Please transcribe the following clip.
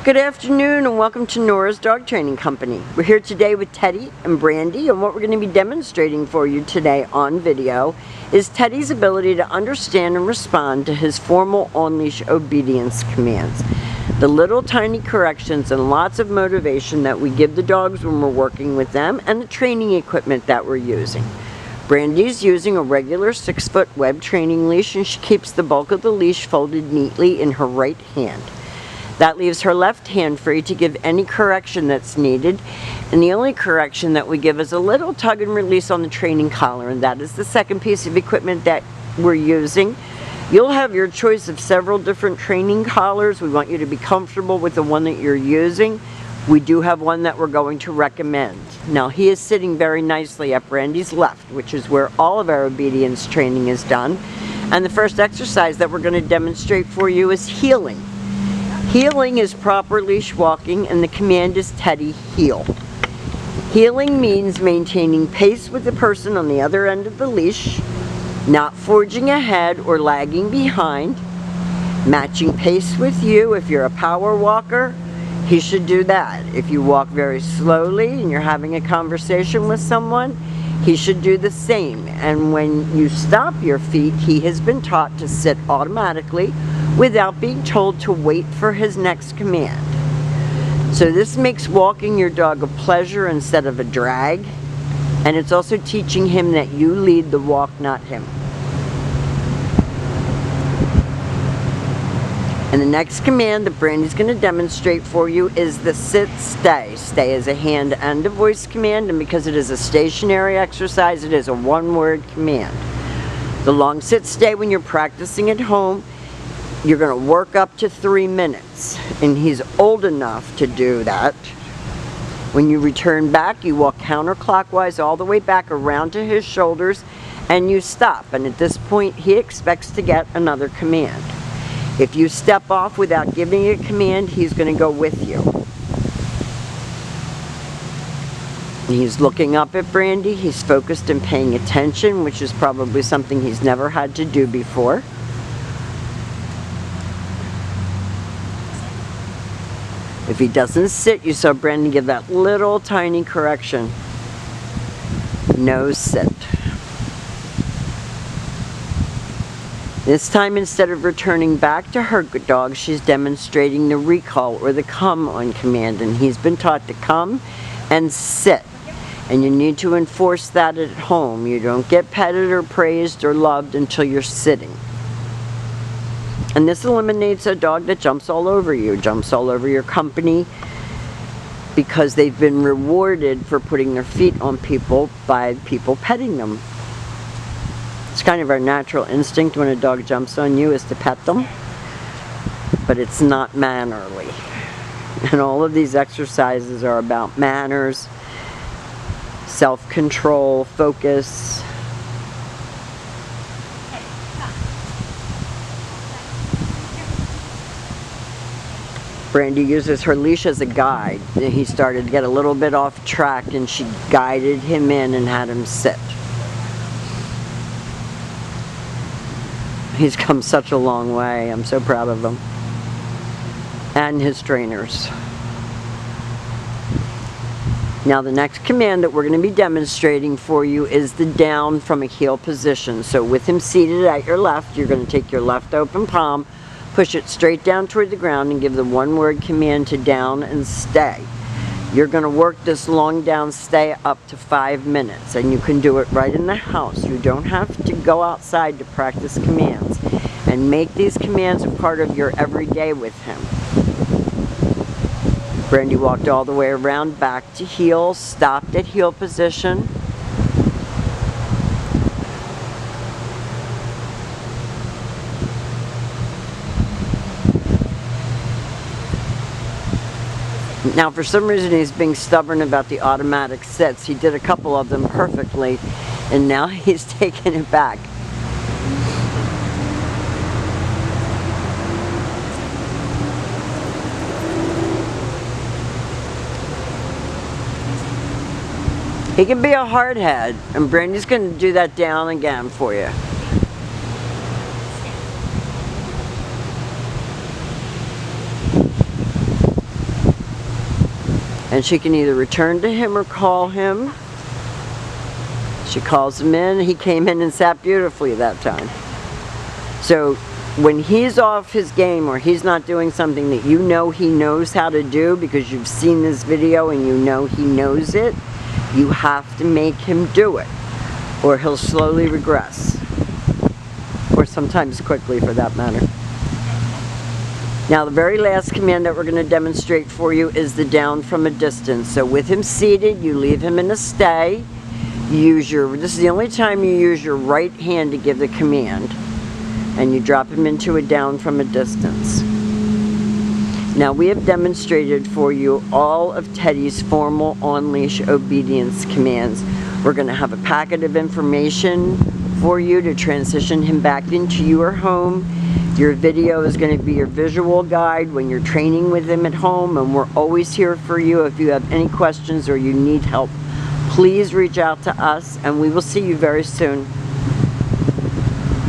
Good afternoon and welcome to Nora's Dog Training Company. We're here today with Teddy and Brandy, and what we're going to be demonstrating for you today on video is Teddy's ability to understand and respond to his formal on-leash obedience commands. The little tiny corrections and lots of motivation that we give the dogs when we're working with them, and the training equipment that we're using. Brandy's using a regular 6-foot web training leash, and she keeps the bulk of the leash folded neatly in her right hand. That leaves her left hand free to give any correction that's needed, and the only correction that we give is a little tug and release on the training collar, and that is the second piece of equipment that we're using. You'll have your choice of several different training collars. We want you to be comfortable with the one that you're using. We do have one that we're going to recommend. Now, he is sitting very nicely at Brandy's left, which is where all of our obedience training is done. And the first exercise that we're going to demonstrate for you is heeling. Heeling is proper leash walking, and the command is Teddy, heel. Heeling means maintaining pace with the person on the other end of the leash, not forging ahead or lagging behind, matching pace with you. If you're a power walker, he should do that. If you walk very slowly and you're having a conversation with someone, he should do the same. And when you stop your feet, he has been taught to sit automatically without being told to wait for his next command. So this makes walking your dog a pleasure instead of a drag, and it's also teaching him that you lead the walk, not him. And the next command that Brandy's going to demonstrate for you is the sit-stay. Stay is a hand and a voice command, and because it is a stationary exercise, it is a one-word command. The long sit-stay, when you're practicing at home, you're going to work up to 3 minutes, and he's old enough to do that. When you return back, you walk counterclockwise all the way back around to his shoulders, and you stop. And at this point, he expects to get another command. If you step off without giving a command, he's going to go with you. He's looking up at Brandy. He's focused and paying attention, which is probably something he's never had to do before. If he doesn't sit, you saw Brandy give that little tiny correction. No sit. This time, instead of returning back to her dog, she's demonstrating the recall or the come on command, and he's been taught to come and sit. And you need to enforce that at home. You don't get petted or praised or loved until you're sitting. And this eliminates a dog that jumps all over you, jumps all over your company, because they've been rewarded for putting their feet on people by people petting them. It's kind of our natural instinct when a dog jumps on you is to pet them, but it's not mannerly. And all of these exercises are about manners, self-control, focus. Brandy uses her leash as a guide. He started to get a little bit off track, and she guided him in and had him sit. He's come such a long way. I'm so proud of him. And his trainers. Now the next command that we're going to be demonstrating for you is the down from a heel position. So with him seated at your left, you're going to take your left open palm, push it straight down toward the ground, and give the one-word command to down and stay. You're going to work this long down stay up to 5 minutes, and you can do it right in the house. You don't have to go outside to practice commands, and make these commands a part of your everyday with him. Brandy walked all the way around back to heel, stopped at heel position. Now, for some reason, he's being stubborn about the automatic sits. He did a couple of them perfectly, and now he's taking it back. He can be a hard head, and Brandy's going to do that down again for you. And she can either return to him or call him. She calls him in. He came in and sat beautifully that time. So when he's off his game or he's not doing something that you know he knows how to do because you've seen this video and you know he knows it, you have to make him do it or he'll slowly regress. Or sometimes quickly for that matter. Now the very last command that we're going to demonstrate for you is the down from a distance. So with him seated, you leave him in a stay. This is the only time you use your right hand to give the command. And you drop him into a down from a distance. Now we have demonstrated for you all of Teddy's formal on-leash obedience commands. We're going to have a packet of information for you to transition him back into your home. Your video is going to be your visual guide when you're training with him at home, and we're always here for you. If you have any questions or you need help, please reach out to us, and we will see you very soon.